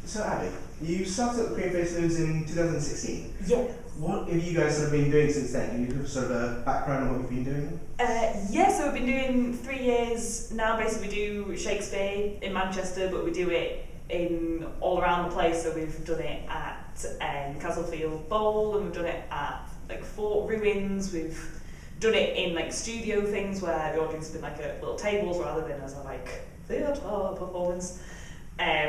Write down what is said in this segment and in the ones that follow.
So Abby, you started at the Cream-Faced Loons in 2016. Yeah. What have you guys sort of been doing since then? Can you give sort of a background on what you've been doing? So we've been doing 3 years now. Basically, we do Shakespeare in Manchester, but we do it in all around the place. So we've done it at Castlefield Bowl, and we've done it at like Fort Ruins. We've done it in like studio things where the audience has been like at little tables rather than as a like theatre performance.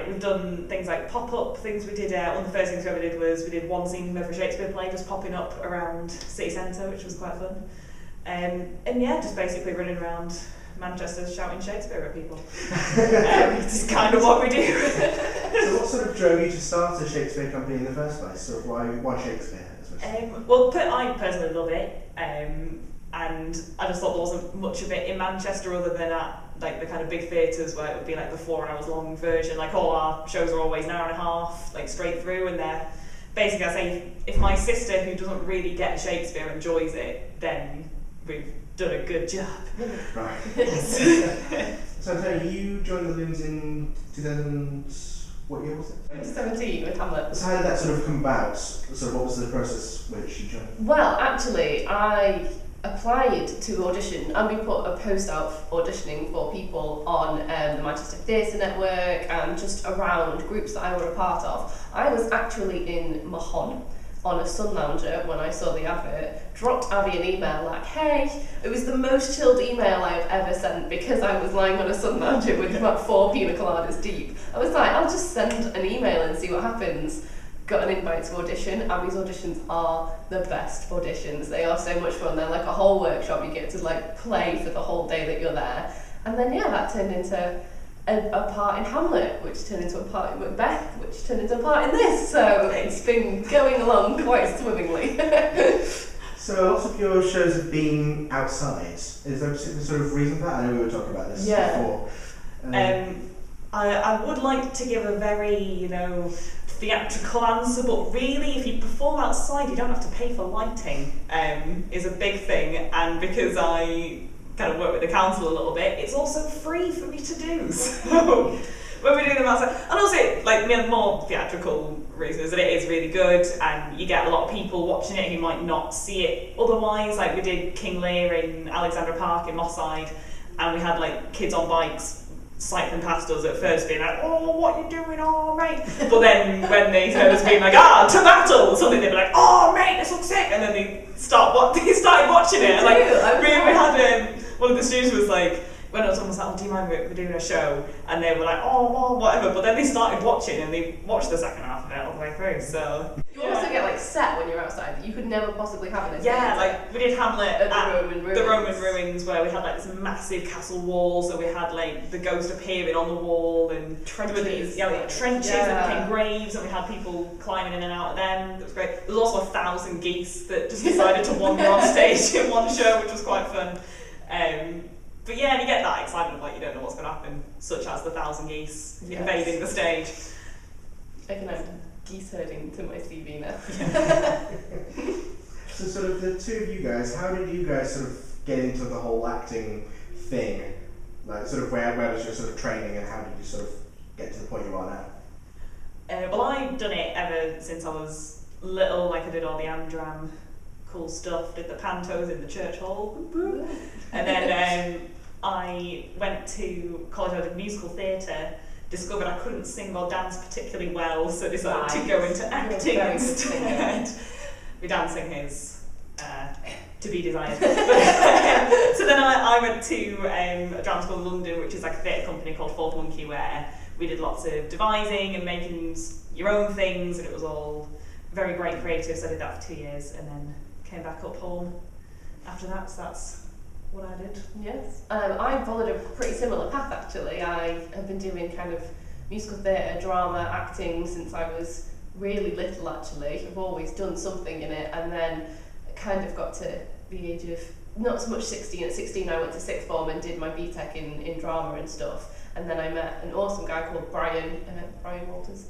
We've done things like pop-up things. We did one of the first things we ever did was we did one scene of a Shakespeare play just popping up around city centre, which was quite fun. And yeah, just basically running around Manchester shouting Shakespeare at people. It's kind of what we do. So what sort of drove you to start a Shakespeare company in the first place? Sort of why Shakespeare? I personally love it, and I just thought there wasn't much of it in Manchester other than at like the kind of big theatres where it would be like the 4 hours long version. Like all our shows are always an hour and a half, like straight through, and they're basically, I say, if my sister who doesn't really get Shakespeare enjoys it, then we've done a good job. Right. So Antonia, you joined the Loons in 2000. What year was it? 2017 with Hamlet. So how did that sort of come about? Sort of what was the process which you joined? Well, actually, I applied to audition, and we put a post out auditioning for people on the Manchester Theatre Network and just around groups that I were a part of. I was actually in Mahon on a sun lounger when I saw the advert, dropped Abby an email like, hey, it was the most chilled email I've ever sent because I was lying on a sun lounger with about 4 pina coladas deep. I was like, I'll just send an email and see what happens. Got an invite to audition. Abby's auditions are the best auditions. They are so much fun. They're like a whole workshop. You get to like play for the whole day that you're there. And then yeah, that turned into a part in Hamlet, which turned into a part in Macbeth, which turned into a part in this. So it's been going along quite swimmingly. So lots of your shows have been outside. Is there a particular sort of reason for that? I know we were talking about this before. I would like to give a very, theatrical answer, but really if you perform outside you don't have to pay for lighting, is a big thing, and because I kind of work with the council a little bit, it's also free for me to do, so when we're doing them outside, and also like the more theatrical reason is that it is really good and you get a lot of people watching it who might not see it otherwise. Like we did King Lear in Alexandra Park in Moss Side, and we had like kids on bikes cycling past us at first being like, oh, what you doing, oh mate, but then when they heard us being like, to battle or something, they'd be like, oh mate, this looks sick, and then they started watching it, and like we had one of the students was like, when it was almost like, do you mind we're doing a show, and they were like, oh well, whatever, but then they started watching and they watched the second half of it all the way through, so you also get like set when you're outside that you could never possibly have in a theatre. Like we did Hamlet at the Roman ruins where we had like this massive castle wall, so we had like the ghost appearing on the wall and trenches, trenches that became graves, and we had people climbing in and out of them. It was great. There was also 1,000 geese that just decided to wander on stage in one show, which was quite fun. But yeah, and you get that excitement of like you don't know what's going to happen, such as the 1,000 geese invading the stage. I can add geese herding to my CV now. So sort of the two of you guys, how did you guys sort of get into the whole acting thing? Like sort of where was your sort of training, and how did you sort of get to the point you are now? Well, I've done it ever since I was little. Like I did all the Amdram cool stuff, did the pantos in the church hall, and then I went to college. I did musical theatre, discovered I couldn't sing or dance particularly well, so decided to go into acting instead. My dancing is to be desired. So then I went to a drama school in London, which is like a theatre company called Fourth Monkey, where we did lots of devising and making your own things, and it was all very great creative, so I did that for 2 years and then came back up home after that, so that's what I did. Yes, I followed a pretty similar path actually. I have been doing kind of musical theatre, drama, acting since I was really little actually. I've always done something in it, and then kind of got to the age of not so much 16. At 16 I went to sixth form and did my BTEC in drama and stuff, and then I met an awesome guy called Brian Walters,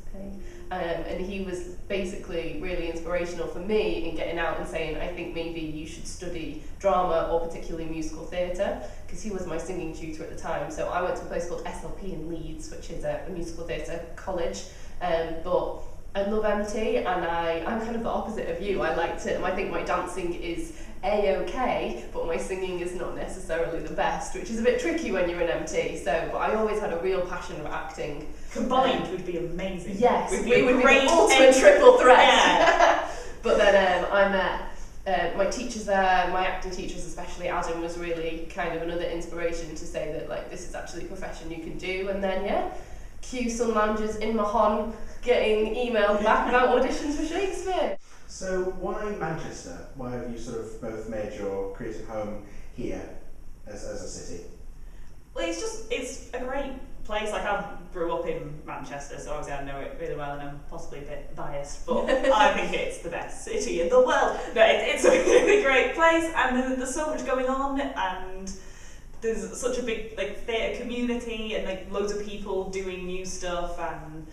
and he was basically really inspirational for me in getting out and saying, I think maybe you should study drama or particularly musical theatre, because he was my singing tutor at the time. So I went to a place called SLP in Leeds, which is a musical theatre college, But I love MT, and I'm kind of the opposite of you. I liked it, and I think my dancing is A-OK, but my singing is not necessarily the best, which is a bit tricky when you're in MT. So, but I always had a real passion for acting. Combined would be amazing. Yes, we would be great the ultimate triple threat. Yeah. But then I met my teachers there, my acting teachers especially, Adam was really kind of another inspiration to say that like this is actually a profession you can do. And then cue sun loungers in Mahon getting emailed back about auditions for Shakespeare. So why Manchester? Why have you sort of both made your creative home here as a city? Well, it's a great place. Like, I grew up in Manchester, so obviously I know it really well, and I'm possibly a bit biased, but I think it's the best city in the world. No, it's a really great place, and there's so much going on, and there's such a big like theatre community, and like loads of people doing new stuff, and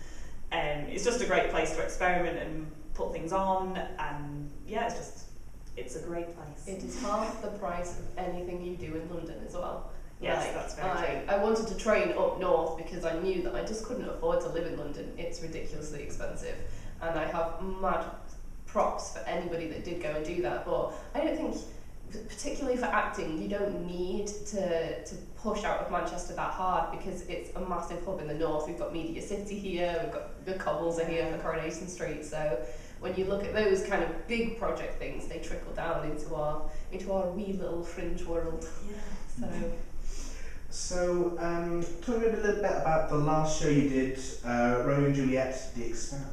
it's just a great place to experiment and put things on, and it's a great place. It is half the price of anything you do in London as well. Yes, that's very true. I wanted to train up north because I knew that I just couldn't afford to live in London. It's ridiculously expensive, and I have mad props for anybody that did go and do that. But I don't think, particularly for acting, you don't need to push out of Manchester that hard because it's a massive hub in the north. We've got Media City here, we've got the cobbles are here for Coronation Street. So when you look at those kind of big project things, they trickle down into our wee little fringe world. Yeah. So, talk a little bit about the last show you did, Romeo and Juliet, The Experiment,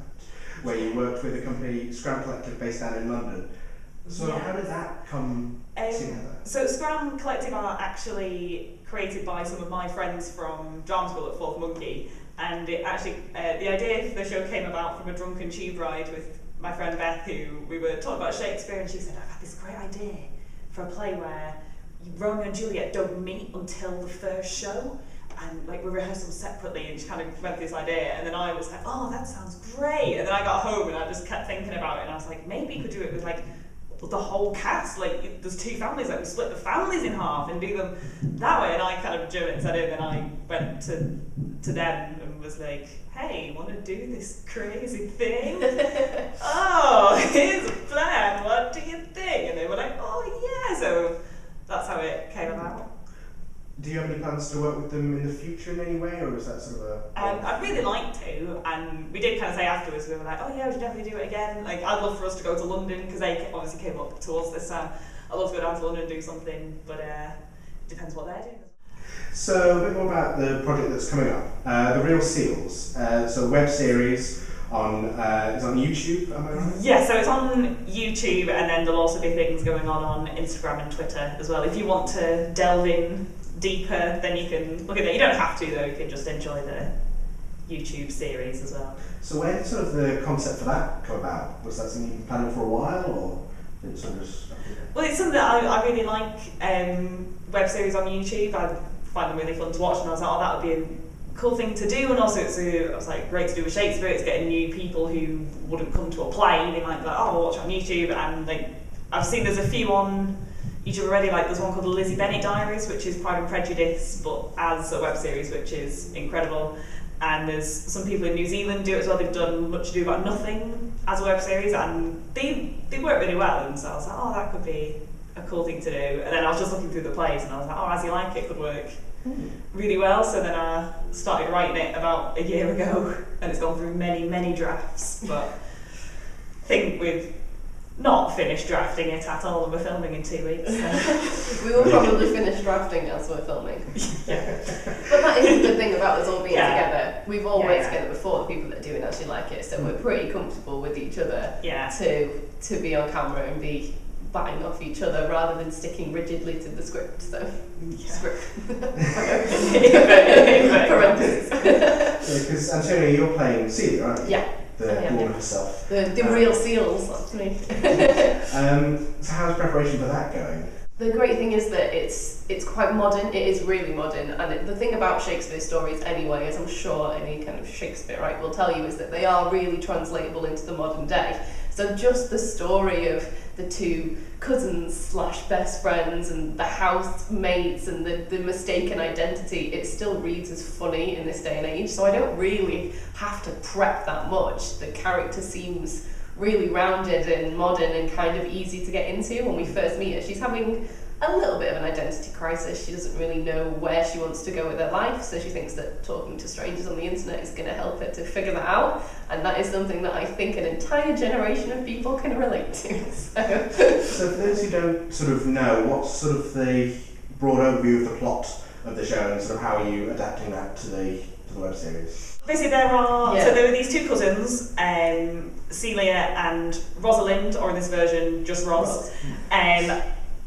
where you worked with a company, Scram Collective, based down in London. So how did that come together? So Scram Collective are actually created by some of my friends from drama school at Fourth Monkey, and it actually, the idea for the show came about from a drunken tube ride with my friend Beth, who we were talking about Shakespeare, and she said, I've had this great idea for a play where Romeo and Juliet don't meet until the first show, and like we rehearsed them separately, and she kind of went through this idea, and then I was like, oh, that sounds great, and then I got home and I just kept thinking about it, and I was like, maybe you could do it with like the whole cast, like there's two families, like we split the families in half and do them that way, and I kind of German said it, and then I went to them and was like, hey, want to do this crazy thing? Oh, here's a plan, what do you think? And they were like, oh yeah, so that's how it came about. Do you have any plans to work with them in the future in any way, or is that sort of a... I'd really like to, and we did kind of say afterwards, we were like, oh yeah, we should definitely do it again. Like, I'd love for us to go to London, because they obviously came up towards this time. I'd love to go down to London and do something, but it depends what they're doing. So, a bit more about the project that's coming up. The Real Ceels, so a web series on, it's on YouTube, am I right? Yeah, so it's on YouTube, and then there'll also be things going on Instagram and Twitter as well. If you want to delve in deeper, then you can look at it. You don't have to though, you can just enjoy the YouTube series as well. So where did sort of the concept for that come about? Was that something you've been planning for a while, or did it sort of just... Well, it's something that I really like, web series on YouTube. I find them really fun to watch, and I was like, oh, that would be a cool thing to do, and also I was like, great to do with Shakespeare. It's getting new people who wouldn't come to a play, they might be like, oh, I'll watch it on YouTube, and like, I've seen there's a few on YouTube already, like there's one called the Lizzie Bennet Diaries, which is Pride and Prejudice, but as a web series, which is incredible. And there's some people in New Zealand do it as well. They've done Much Ado About Nothing as a web series, and they work really well. And so I was like, oh, that could be a cool thing to do. And then I was just looking through the plays, and I was like, oh, As You Like It could work really well. So then I started writing it about a year ago, and it's gone through many, many drafts. But I think we've not finished drafting it at all, and we're filming in 2 weeks. So. We will probably finish drafting as we're filming. Yeah. But that is a good thing about us all being together. We've all worked Yeah. together before, the people that are doing As You Like It, so we're pretty comfortable with each other Yeah. to be on camera and be batting off each other rather than sticking rigidly to the script. So, script. Parentheses. Because Antonia, you're playing Celia, aren't you? Yeah. The woman herself. The Real Ceels, that's me. So how's preparation for that going? The great thing is that it's quite modern. It is really modern, and the thing about Shakespeare stories anyway, as I'm sure any kind of Shakespeareite will tell you, is that they are really translatable into the modern day. So just the story of the two cousins slash best friends and the housemates and the mistaken identity, it still reads as funny in this day and age. So I don't really have to prep that much. The character seems really rounded and modern and kind of easy to get into. When we first meet her, she's having a little bit of an identity crisis. She doesn't really know where she wants to go with her life, so she thinks that talking to strangers on the internet is going to help her to figure that out, and that is something that I think an entire generation of people can relate to. So for those who don't sort of know, what's sort of the broad overview of the plot of the show, and sort of how are you adapting that to the web series? Basically, there are these two cousins, Celia and Rosalind, or in this version, just Ros.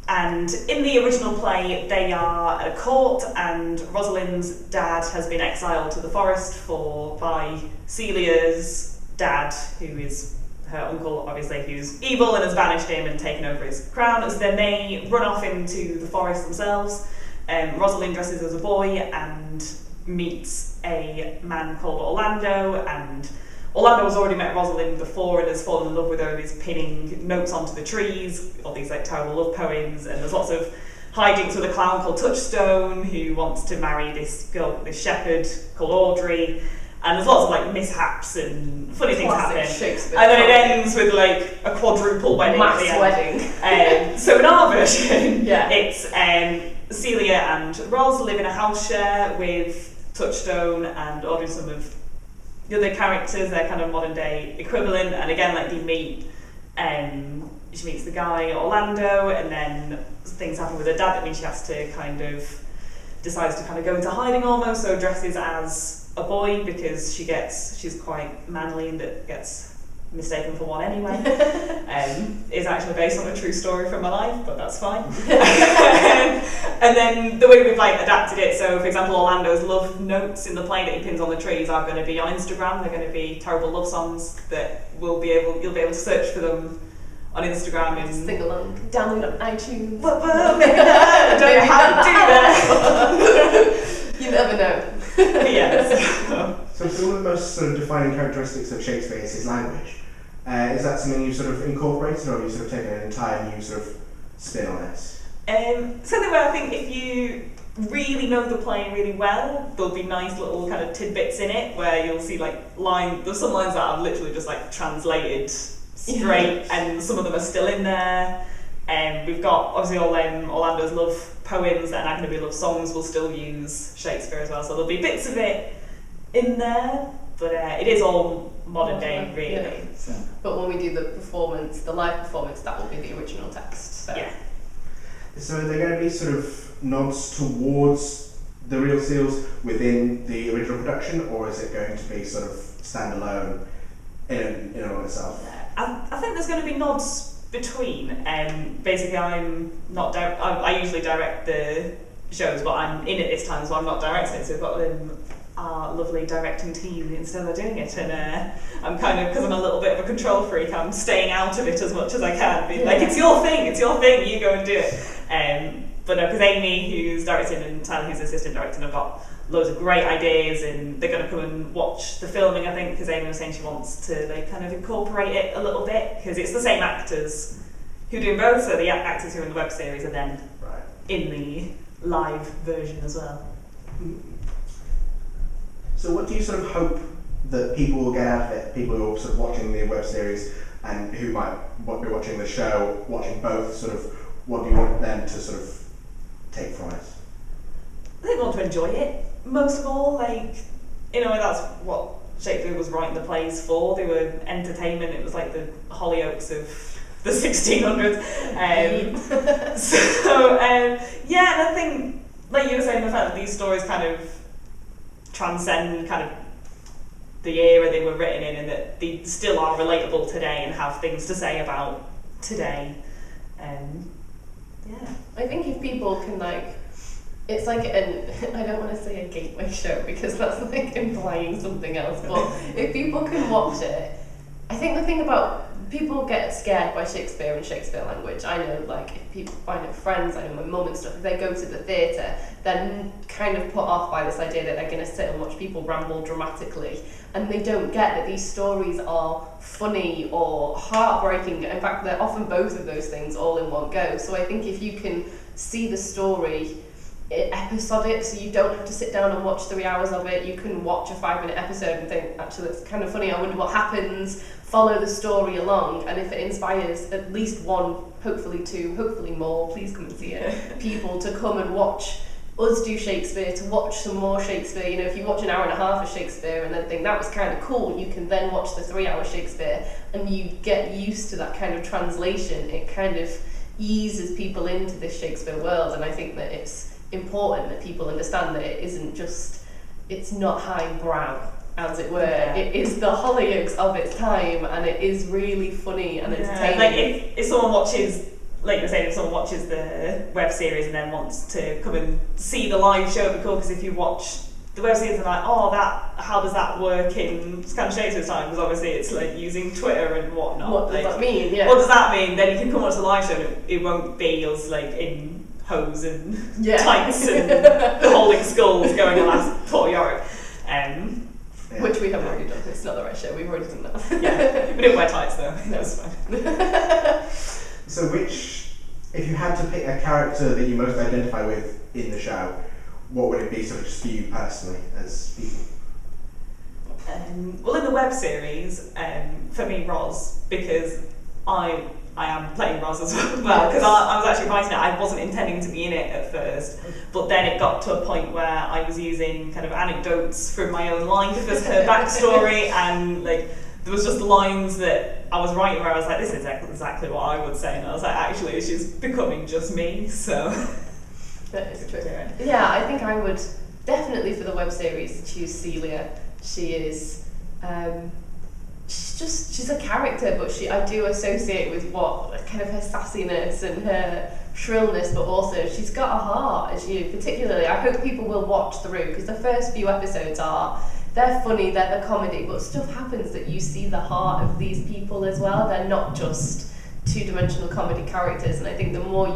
And in the original play, they are at a court, and Rosalind's dad has been exiled to the forest by Celia's dad, who is her uncle, obviously, who's evil and has banished him and taken over his crown. So then they run off into the forest themselves. Rosalind dresses as a boy and meets a man called Orlando, and Orlando has already met Rosalind before and has fallen in love with her and is pinning notes onto the trees, all these like terrible love poems, and there's lots of hijinks with a clown called Touchstone who wants to marry this girl, this shepherd called Audrey, and there's lots of like mishaps and funny things happen. Shakespeare. And then it ends with like a quadruple wedding. Mass wedding. So in our version, yeah, it's Celia and Ros live in a house share with Touchstone and Audrey, some of the other characters, their kind of modern day equivalent, and again, like they meet, she meets the guy Orlando, and then things happen with her dad that means she has to decides to go into hiding almost, so dresses as a boy because she's quite manly and it gets mistaken for one anyway. Is actually based on a true story from my life, but that's fine. And then the way we've adapted it, so for example, Orlando's love notes in the play that he pins on the trees are going to be on Instagram. They're going to be terrible love songs that you'll be able to search for them on Instagram and sing along, download on iTunes. Maybe I don't know how to do that. You never know. Yes. So one of the most sort of defining characteristics of Shakespeare is his language. Is that something you've sort of incorporated, or have you sort of taken an entire new sort of spin on it? Something where I think if you really know the play really well, there'll be nice little kind of tidbits in it where you'll see there's some lines that I've literally just translated straight, and some of them are still in there. We've got obviously all Orlando's love poems and are going to be love songs. We'll still use Shakespeare as well, so there'll be bits of it in there, but it is all modern day really. Yeah. So. But when we do the live performance, that will be the original text. So. Yeah. So are there going to be sort of nods towards the Real Ceels within the original production, or is it going to be sort of standalone in and of itself? I think there's going to be nods between. Basically, I usually direct the shows, but I'm in it this time, so I'm not directing it. So we've got our lovely directing team instead of doing it, and I'm because I'm a little bit of a control freak, I'm staying out of it as much as I can, being it's your thing, you go and do it. But no, because Amy, who's directing, and Tyler, who's assistant directing, have got loads of great ideas, and they're going to come and watch the filming, I think, because Amy was saying she wants to incorporate it a little bit, because it's the same actors who do both, so the actors who are in the web series are then in the live version as well. So what do you sort of hope that people will get out of it, people who are sort of watching the web series and who might be watching the show, watching both, what do you want them to sort of take from it? I think they want to enjoy it, most of all. That's what Shakespeare was writing the plays for. They were entertainment. It was like the Hollyoaks of the 1600s. And I think, like you were saying, the fact that these stories transcend the era they were written in, and that they still are relatable today and have things to say about today. I think if people can it's I don't want to say a gateway show because that's implying something else, but if people can watch it, I think the thing about people get scared by Shakespeare and Shakespeare language. I know, like, if people, I know friends, I know my mum and stuff, if they go to the theatre, they're kind of put off by this idea that they're going to sit and watch people ramble dramatically, and they don't get that these stories are funny or heartbreaking. In fact, they're often both of those things all in one go. So I think if you can see the story episodic, so you don't have to sit down and watch 3 hours of it, you can watch a 5-minute episode and think, actually, it's kind of funny, I wonder what happens, follow the story along, and if it inspires at least one, hopefully two, hopefully more, please come and see it, people to come and watch us do Shakespeare, to watch some more Shakespeare. You know, if you watch an hour and a half of Shakespeare and then think that was kind of cool, you can then watch the 3-hour Shakespeare and you get used to that kind of translation. It kind of eases people into this Shakespeare world, and I think that it's important that people understand that it isn't just, it's not highbrow, as it were. Yeah. It is the Hollyoaks of its time, and it is really funny and entertaining. Like if someone watches, like you were saying, if someone watches the web series and then wants to come and see the live show, it'd be cool, because if you watch the web series and like, oh, that, how does that work in kind of Shakespeare's time? Because obviously it's like using Twitter and whatnot. What does that mean? Yeah. What does that mean? Then you can come watch the live show and it won't be us like in hose and tights and holding skulls going on as poor Yorick. Which we have already done. It's not the right show. We've already done that. Yeah, we didn't wear tights though. That was fine. So which, if you had to pick a character that you most identify with in the show, what would it be, sort of just for you personally, as people? Well, in the web series, for me, Roz, because I am playing Roz as well, because I was actually writing it. I wasn't intending to be in it at first, but then it got to a point where I was using kind of anecdotes from my own life as her backstory, and like there was just lines that I was writing where I was like, this is exactly what I would say, and I was like, actually, she's becoming just me, so... That is true. Yeah, I think I would definitely, for the web series, choose Celia. She is... she's a character, but I do associate with what kind of her sassiness and her shrillness, but also she's got a heart, as you particularly. I hope people will watch through, because the first few episodes they're funny, they're the comedy, but stuff happens that you see the heart of these people as well. They're not just two-dimensional comedy characters, and I think the more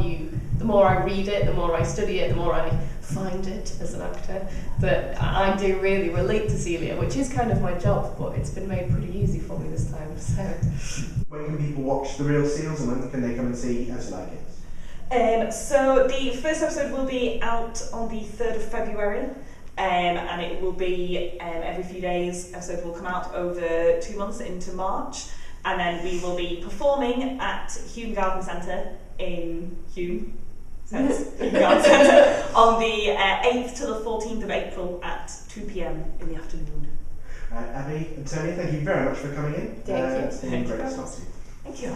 I read it, the more I study it, the more I find it as an actor, that I do really relate to Celia, which is kind of my job, but it's been made pretty easy for me this time. So, when can people watch The Real Ceels, and when can they come and see As You Like It? So the first episode will be out on the 3rd of February, and it will be every few days. Episode will come out over 2 months into March, and then we will be performing at Hume Garden Centre in Hume. On the 8th to the 14th of April at 2 p.m. in the afternoon. Abey and Antonia, thank you very much for coming in. Thank you. It's been great to talk to you. Thank you.